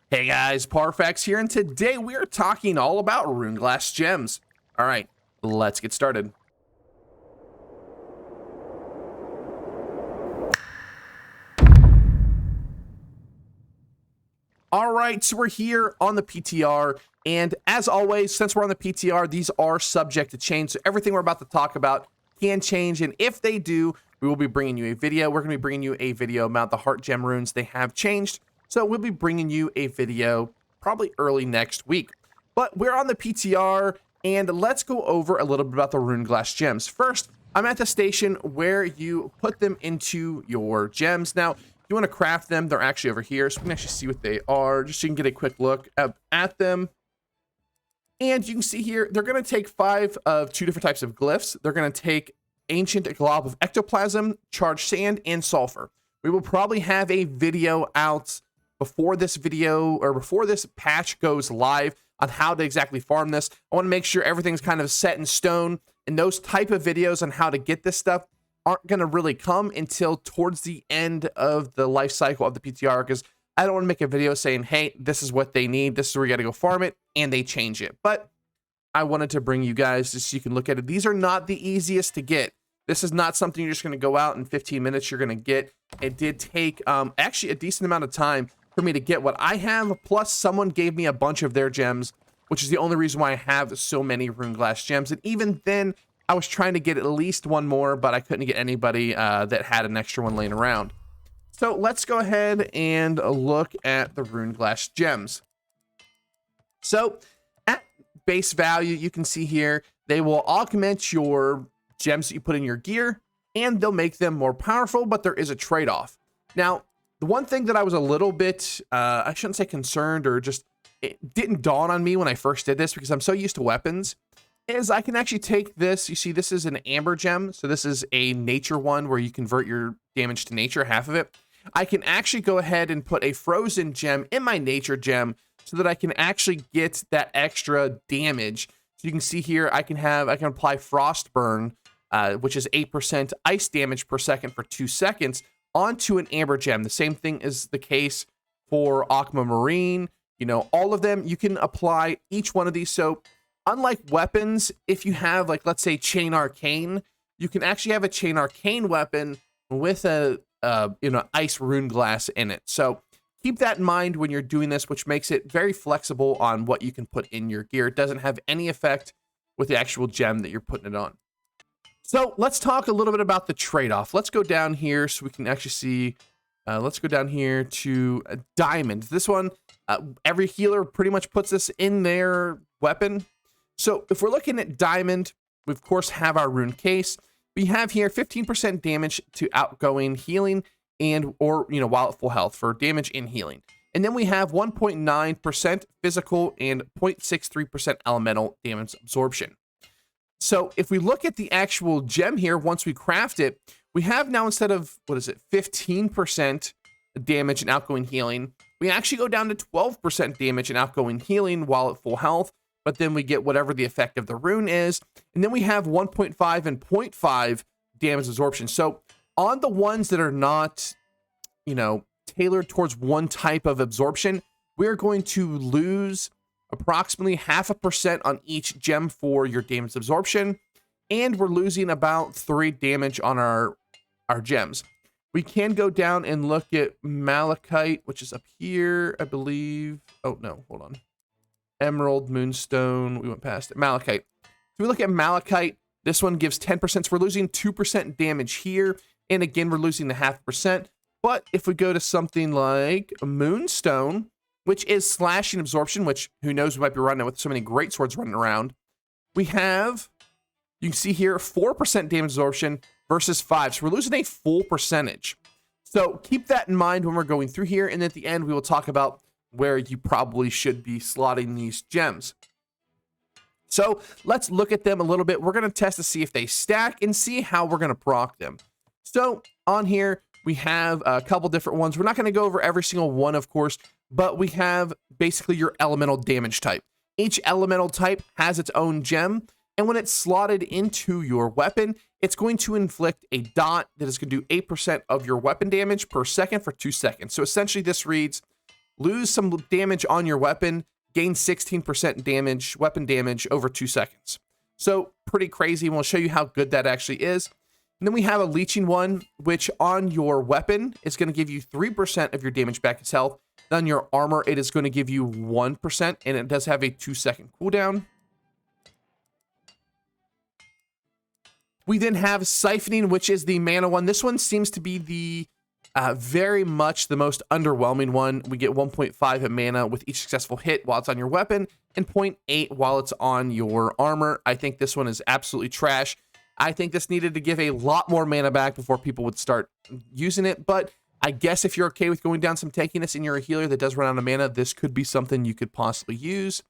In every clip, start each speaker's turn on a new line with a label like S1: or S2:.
S1: Hey guys, Parfax here, and today we are talking all about Runeglass Gems. All right, let's get started. All right, so we're here on the PTR, and as always, since we're on the PTR, these are subject to change, so everything we're about to talk about can change, and if they do, we will be bringing you a video. We're going to be bringing you a video about the heart gem runes. They have changed, so we'll be bringing you a video probably early next week. But we're on the PTR, and let's go over a little bit about the Runeglass Gems. First, I'm at the station where you put them into your gems. Now, if you want to craft them, they're actually over here, so we can actually see what they are, just so you can get a quick look at them. And you can see here, they're going to take 5 of 2 different types of glyphs. They're going to take ancient glob of ectoplasm, charged sand, and sulfur. We will probably have a video out before this video or before this patch goes live on how to exactly farm this. I want to make sure everything's kind of set in stone, and those type of videos on how to get this stuff aren't going to really come until towards the end of the life cycle of the PTR, because I don't want to make a video saying, hey, this is what they need, this is where you got to go farm it, and they change it. But I wanted to bring you guys just so you can look at it. These are not the easiest to get. This is not something you're just going to go out in 15 minutes you're going to get. It did take actually a decent amount of time for me to get what I have, plus someone gave me a bunch of their gems, which is the only reason why I have so many Runeglass Gems. And even then, I was trying to get at least one more, but I couldn't get anybody that had an extra one laying around. So let's go ahead and look at the Runeglass Gems. So at base value, you can see here, they will augment your gems that you put in your gear, and they'll make them more powerful, but there is a trade-off. Now, the one thing that I was a little bit, I shouldn't say concerned, or just it didn't dawn on me when I first did this because I'm so used to weapons, is I can actually take this. You see, this is an amber gem. So this is a nature one where you convert your damage to nature, half of it. I can actually go ahead and put a frozen gem in my nature gem so that I can actually get that extra damage. So you can see here, I can apply Frostburn, which is 8% ice damage per second for 2 seconds onto an amber gem. The same thing is the case for Aquamarine. You know, all of them, you can apply each one of these. So unlike weapons, if you have, like, let's say Chain Arcane, you can actually have a Chain Arcane weapon with a ice rune glass in it. So keep that in mind when you're doing this, which makes it very flexible on what you can put in your gear. It doesn't have any effect with the actual gem that you're putting it on. So let's talk a little bit about the trade-off. Let's go down here so we can actually see. Let's go down here to Diamond. This one, every healer pretty much puts this in their weapon. So if we're looking at Diamond, we of course have our rune case. We have here 15% damage to outgoing healing or while at full health for damage and healing. And then we have 1.9% physical and 0.63% elemental damage absorption. So if we look at the actual gem here, once we craft it, we have now, instead of, 15% damage and outgoing healing, we actually go down to 12% damage and outgoing healing while at full health, but then we get whatever the effect of the rune is. And then we have 1.5 and 0.5 damage absorption. So on the ones that are not, tailored towards one type of absorption, we're going to lose approximately 0.5% on each gem for your damage absorption, and we're losing about 3 damage on our gems. We can go down and look at Malachite, which is up here, I believe. Oh no, hold on. Emerald, Moonstone, we went past it. Malachite. If we look at Malachite, this one gives 10%, so we're losing 2% damage here, and again, we're losing the 0.5%. But if we go to something like Moonstone, which is slashing absorption, which who knows, we might be running it with so many great swords running around. We have, you can see here, 4% damage absorption versus 5. So we're losing a full percentage. So keep that in mind when we're going through here. And at the end, we will talk about where you probably should be slotting these gems. So let's look at them a little bit. We're going to test to see if they stack and see how we're going to proc them. So on here, we have a couple different ones. We're not going to go over every single one, of course, but we have basically your elemental damage type. Each elemental type has its own gem, and when it's slotted into your weapon, it's going to inflict a dot that is going to do 8% of your weapon damage per second for 2 seconds. So essentially this reads lose some damage on your weapon, gain 16% damage, weapon damage over 2 seconds. So pretty crazy. We'll show you how good that actually is. And then we have a leeching one, which on your weapon is going to give you 3% of your damage back its health. Then on your armor, it is going to give you 1%, and it does have a 2-second cooldown. We then have siphoning, which is the mana one. This one seems to be the very much the most underwhelming one. We get 1.5 of mana with each successful hit while it's on your weapon, and 0.8 while it's on your armor. I think this one is absolutely trash. I think this needed to give a lot more mana back before people would start using it, but I guess if you're okay with going down some tankiness and you're a healer that does run out of mana, this could be something you could possibly use.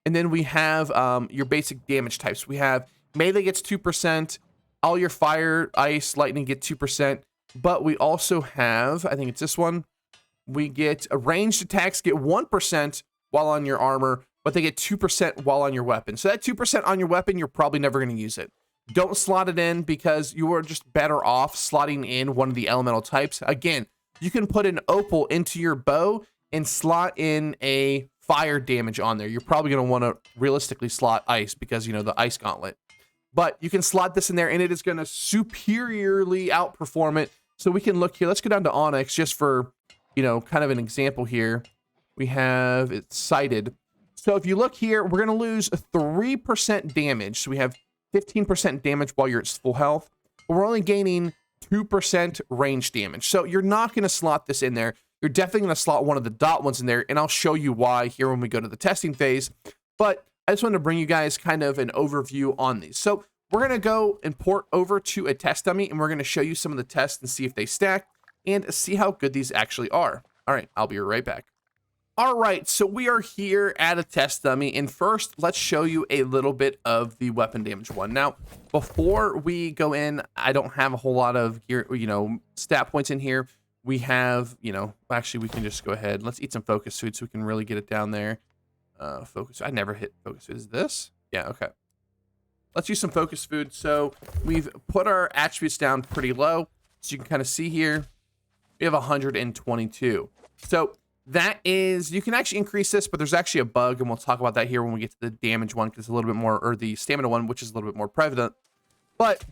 S1: And then we have your basic damage types. We have melee gets 2%, all your fire, ice, lightning get 2%, but we also have, I think it's this one, we get ranged attacks get 1% while on your armor, but they get 2% while on your weapon. So that 2% on your weapon, you're probably never going to use it. Don't slot it in because you are just better off slotting in one of the elemental types. Again, you can put an opal into your bow and slot in a fire damage on there. You're probably going to want to realistically slot ice because, you know, the ice gauntlet. But you can slot this in there and it is going to superiorly outperform it. So we can look here. Let's go down to Onyx just for, you know, kind of an example here. We have it sighted. So if you look here, we're going to lose 3% damage. So we have 15% damage while you're at full health, but we're only gaining 2% range damage. So you're not going to slot this in there. You're definitely going to slot one of the dot ones in there, and I'll show you why here when we go to the testing phase. But I just wanted to bring you guys kind of an overview on these. So we're going to go and port over to a test dummy, and we're going to show you some of the tests and see if they stack and see how good these actually are. All right, I'll be right back. All right, so we are here at a test dummy, and first, let's show you a little bit of the weapon damage one. Now, before we go in, I don't have a whole lot of gear, you know, stat points in here. We have, you know, actually, we can just go ahead. Let's eat some focus food so we can really get it down there. Focus, I never hit focus food. Is this? Yeah, okay. Let's use some focus food. So we've put our attributes down pretty low. So you can kind of see here, we have 122. So that is, you can actually increase this, but there's actually a bug, and we'll talk about that here when we get to the damage one, because it's a little bit more, or the stamina one, which is a little bit more prevalent. But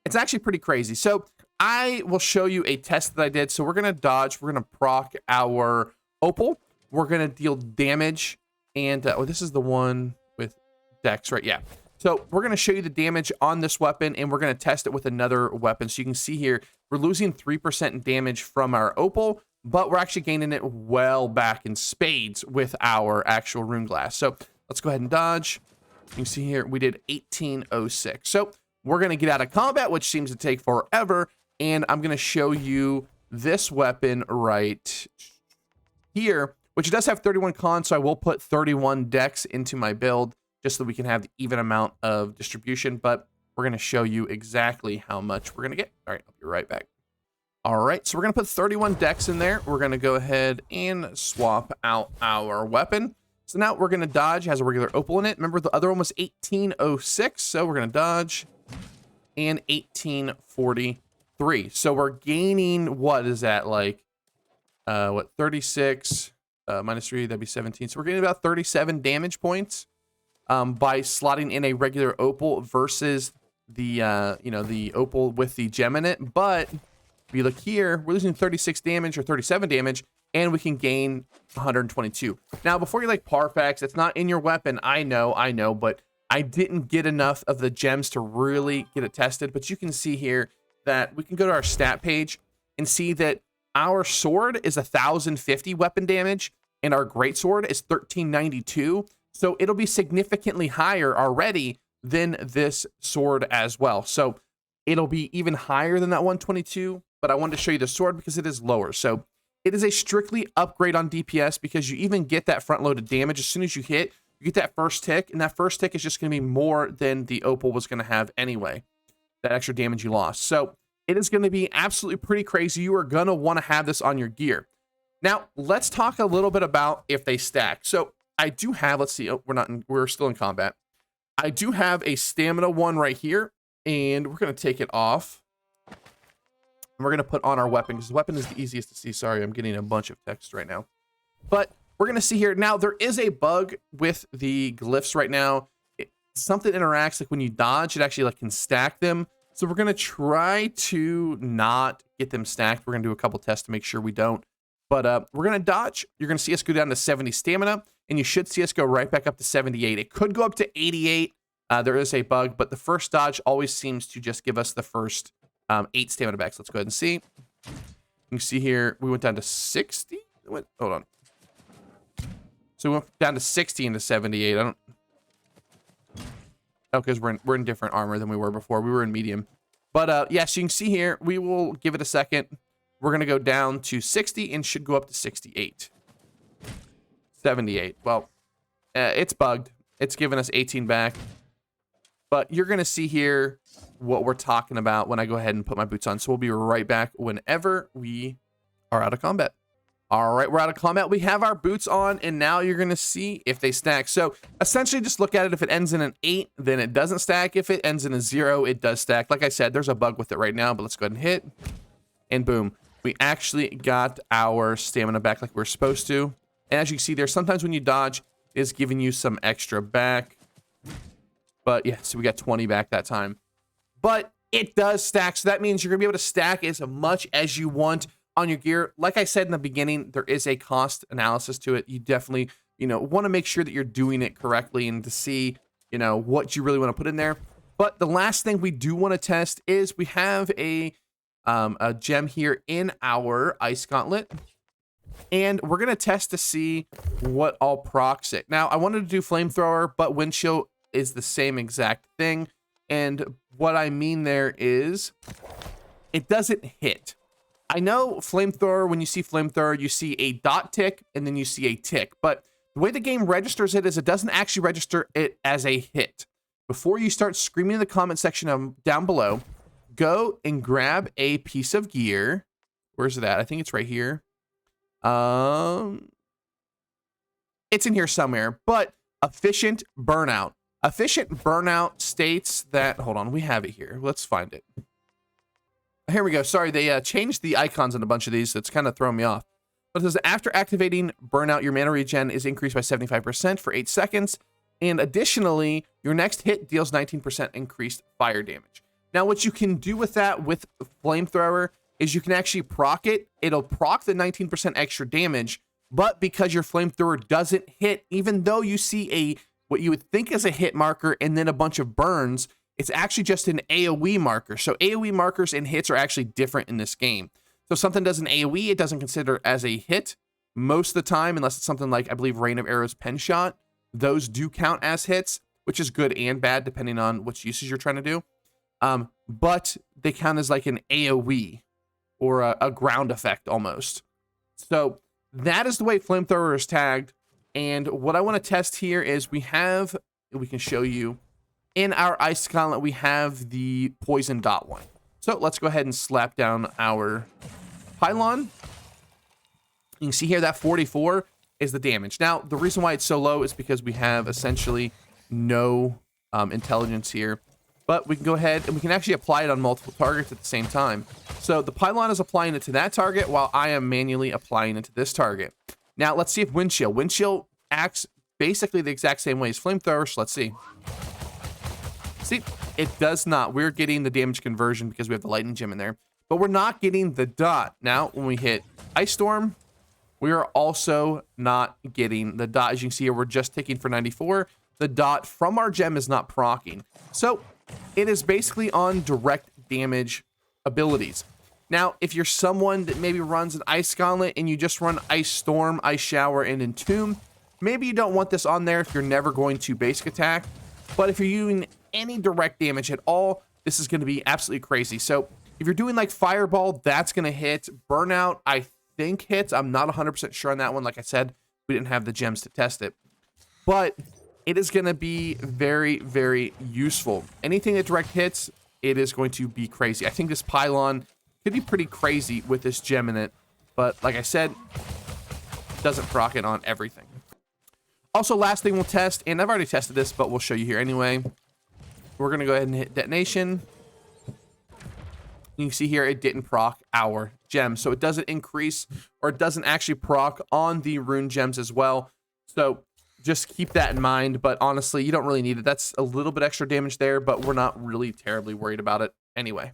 S1: it's actually pretty crazy. So I will show you a test that I did. So we're going to dodge, we're going to proc our opal, we're going to deal damage, and oh, this is the one with dex, right? Yeah. So we're going to show you the damage on this weapon, and we're going to test it with another weapon. So you can see here, we're losing 3% in damage from our opal, but we're actually gaining it well back in spades with our actual Runeglass. So let's go ahead and dodge. You can see here, we did 1806. So we're going to get out of combat, which seems to take forever. And I'm going to show you this weapon right here, which does have 31 con. So I will put 31 dex into my build just so we can have the even amount of distribution. But we're going to show you exactly how much we're going to get. All right, I'll be right back. All right, so we're going to put 31 dex in there. We're going to go ahead and swap out our weapon. So now we're going to dodge, has a regular opal in it. Remember, the other one was 1806, so we're going to dodge, and 1843. So we're gaining, what is that, like, 36 minus 3, that'd be 17. So we're getting about 37 damage points by slotting in a regular opal versus the, you know, the opal with the gem in it. But if you look here, we're losing 36 damage or 37 damage, and we can gain 122. Now, before you like Parfax, it's not in your weapon. I know, but I didn't get enough of the gems to really get it tested. But you can see here that we can go to our stat page and see that our sword is 1,050 weapon damage, and our greatsword is 1,392. So it'll be significantly higher already than this sword as well. So it'll be even higher than that 122. But I wanted to show you the sword because it is lower. So it is a strictly upgrade on DPS because you even get that front-loaded damage. As soon as you hit, you get that first tick, and that first tick is just going to be more than the opal was going to have anyway, that extra damage you lost. So it is going to be absolutely pretty crazy. You are going to want to have this on your gear. Now, let's talk a little bit about if they stack. So I do have, let's see, oh, we're still in combat. I do have a stamina one right here, and we're going to take it off. We're going to put on our weapon because the weapon is the easiest to see. Sorry, I'm getting a bunch of text right now. But we're going to see here. Now, there is a bug with the glyphs right now. Something interacts, like when you dodge, it actually like can stack them. So we're going to try to not get them stacked. We're going to do a couple tests to make sure we don't. But we're going to dodge. You're going to see us go down to 70 stamina, and you should see us go right back up to 78. It could go up to 88. There is a bug, but the first dodge always seems to just give us the first 8 stamina back. So let's go ahead and see. You can see here, we went down to 60. Hold on. So we went down to 60 into 78. I don't... Oh, because we're in different armor than we were before. We were in medium. But yeah, so you can see here, we will give it a second. We're going to go down to 60 and should go up to 68. 78. Well, it's bugged. It's giving us 18 back. But you're going to see here what we're talking about when I go ahead and put my boots on. So we'll be right back whenever we are out of combat. All right, we're out of combat. We have our boots on, and now you're going to see if they stack. So essentially, just look at it. If it ends in an 8, then it doesn't stack. If it ends in a 0, it does stack. Like I said, there's a bug with it right now, but let's go ahead and hit. And boom, we actually got our stamina back like we're supposed to. And as you can see there, sometimes when you dodge, it's giving you some extra back. But yeah, so we got 20 back that time. But it does stack, so that means you're going to be able to stack as much as you want on your gear. Like I said in the beginning, there is a cost analysis to it. You definitely, want to make sure that you're doing it correctly and to see, what you really want to put in there. But the last thing we do want to test is we have a gem here in our Ice Gauntlet. And we're going to test to see what all procs it. Now, I wanted to do Flamethrower, but Wind Chill is the same exact thing. And what I mean there is it doesn't hit. I know Flamethrower, when you see Flamethrower, you see a dot tick and then you see a tick. But the way the game registers it is it doesn't actually register it as a hit. Before you start screaming in the comment section down below, go and grab a piece of gear. Where's it at? I think it's right here. It's in here somewhere, but efficient burnout. Efficient burnout states that, hold on, we have it here. Let's find it. Here we go. Sorry, they changed the icons on a bunch of these, so it's kind of throwing me off. But it says, after activating burnout, your mana regen is increased by 75% for 8 seconds. And additionally, your next hit deals 19% increased fire damage. Now, what you can do with that with Flamethrower is you can actually proc it. It'll proc the 19% extra damage, but because your Flamethrower doesn't hit, even though you see what you would think is a hit marker and then a bunch of burns, it's actually just an AoE marker. So AoE markers and hits are actually different in this game. So if something does an AoE, it doesn't consider as a hit most of the time, unless it's something like, I believe, Rain of Arrows Pen Shot. Those do count as hits, which is good and bad depending on which usage you're trying to do. But they count as like an AoE or a ground effect almost. So that is the way Flamethrower is tagged. And what I want to test here is we can show you in our Ice Gauntlet, we have the poison dot one. So let's go ahead and slap down our pylon. You can see here that 44 is the damage. Now, the reason why it's so low is because we have essentially no intelligence here. But we can go ahead and we can actually apply it on multiple targets at the same time. So the pylon is applying it to that target while I am manually applying it to this target. Now, let's see if Wind Chill. Wind Chill acts basically the exact same way as Flamethrower, so let's see. See, it does not. We're getting the damage conversion because we have the lightning gem in there, but we're not getting the dot. Now, when we hit Ice Storm, we are also not getting the dot. As you can see here, we're just ticking for 94. The dot from our gem is not proccing. So it is basically on direct damage abilities. Now, if you're someone that maybe runs an Ice Gauntlet and you just run Ice Storm, Ice Shower, and Entomb, maybe you don't want this on there if you're never going to basic attack. But if you're using any direct damage at all, this is going to be absolutely crazy. So if you're doing like Fireball, that's going to hit. Burnout, I think hits. I'm not 100% sure on that one. Like I said, we didn't have the gems to test it. But it is going to be very, very useful. Anything that direct hits, it is going to be crazy. I think this pylon could be pretty crazy with this gem in it. But like I said, doesn't proc it on everything. Also, last thing we'll test, and I've already tested this, but we'll show you here anyway. We're going to go ahead and hit detonation. You can see here it didn't proc our gems. So it doesn't increase, or it doesn't actually proc on the rune gems as well. So just keep that in mind. But honestly, you don't really need it. That's a little bit extra damage there, but we're not really terribly worried about it anyway.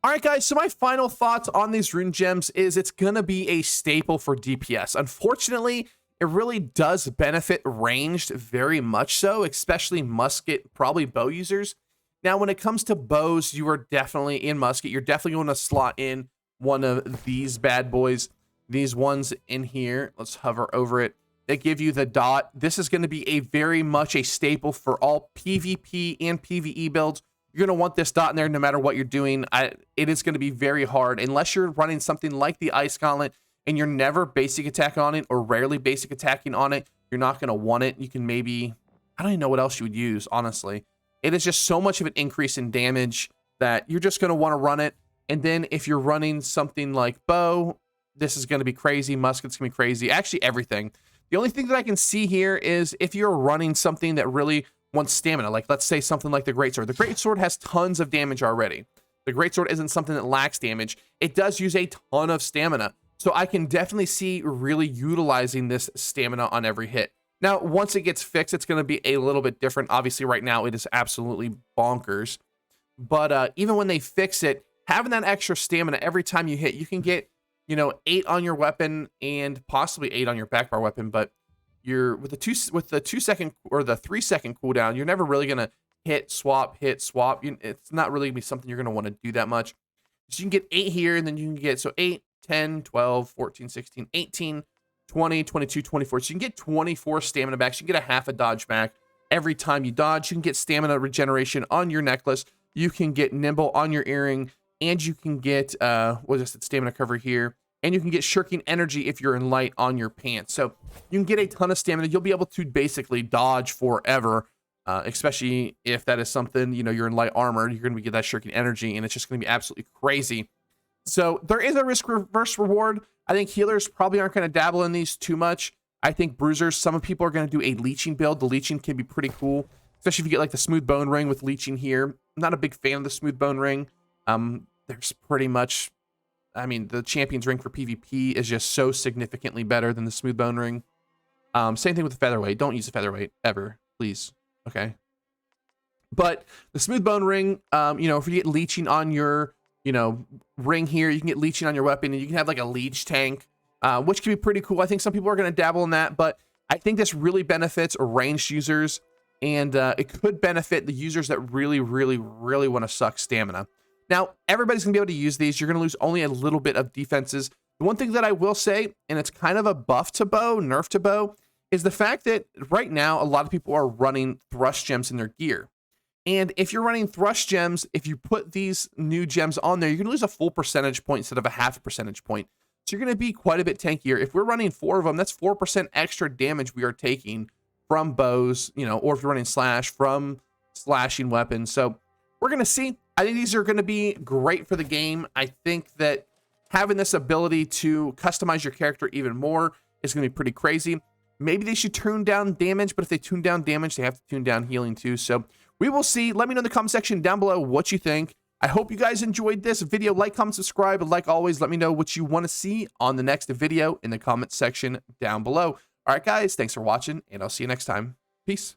S1: All right, guys, so my final thoughts on these rune gems is it's going to be a staple for DPS. Unfortunately, it really does benefit ranged very much so, especially musket, probably bow users. Now, when it comes to bows, you are definitely in musket. You're definitely going to slot in one of these bad boys. These ones in here, let's hover over it. They give you the dot. This is going to be a very much a staple for all PvP and PvE builds. You're going to want this dot in there no matter what you're doing. It is going to be very hard unless you're running something like the Ice Gauntlet and you're never basic attacking on it or rarely basic attacking on it. You're not going to want it. You can maybe, I don't even know what else you would use, honestly. It is just so much of an increase in damage that you're just going to want to run it. And then if you're running something like bow, this is going to be crazy. Musket's going to be crazy. Actually, everything. The only thing that I can see here is if you're running something that really wants stamina, like let's say something like the Greatsword. The Greatsword has tons of damage already. The Greatsword isn't something that lacks damage. It does use a ton of stamina. So I can definitely see really utilizing this stamina on every hit. Now, once it gets fixed, it's going to be a little bit different. Obviously, right now, it is absolutely bonkers. But even when they fix it, having that extra stamina every time you hit, you can get, 8 on your weapon and possibly 8 on your backbar weapon. But you're with the 2 second or the 3 second cooldown, you're never really going to hit, swap. It's not really going to be something you're going to want to do that much. So you can get 8 here, and then you can get, 8, 10, 12, 14, 16, 18, 20, 22, 24. So you can get 24 stamina back. So you can get a half a dodge back every time you dodge. You can get stamina regeneration on your necklace. You can get nimble on your earring, and you can get stamina cover here, and you can get shirking energy if you're in light on your pants. So you can get a ton of stamina. You'll be able to basically dodge forever, especially if that is something, you're in light armor. You're going to get that shirking energy, and it's just going to be absolutely crazy. So there is a risk reverse reward. I think healers probably aren't going to dabble in these too much. I think bruisers, some people are going to do a leeching build. The leeching can be pretty cool, especially if you get like the smooth bone ring with leeching here. I'm not a big fan of the smooth bone ring. There's pretty much, the champion's ring for PvP is just so significantly better than the smooth bone ring. Same thing with the featherweight. Don't use the featherweight ever, please. Okay. But the smooth bone ring, if you get leeching on your, ring here, you can get leeching on your weapon, and you can have like a leech tank, which can be pretty cool. I think some people are going to dabble in that, but I think this really benefits ranged users, and it could benefit the users that really, really, really want to suck stamina. Now, everybody's going to be able to use these. You're going to lose only a little bit of defenses. The one thing that I will say, and it's kind of a buff to bow, nerf to bow, is the fact that right now, a lot of people are running thrust gems in their gear. And if you're running thrust gems, if you put these new gems on there, you're going to lose a full percentage point instead of a half a percentage point. So you're going to be quite a bit tankier. If we're running 4 of them, that's 4% extra damage we are taking from bows, or if you're running slash, from slashing weapons. So we're going to see. I think these are going to be great for the game. I think that having this ability to customize your character even more is going to be pretty crazy. Maybe they should tune down damage, but if they tune down damage, they have to tune down healing too. So we will see. Let me know in the comment section down below what you think. I hope you guys enjoyed this video. Like, comment, subscribe, and like always, let me know what you want to see on the next video in the comment section down below. All right, guys, thanks for watching, and I'll see you next time. Peace.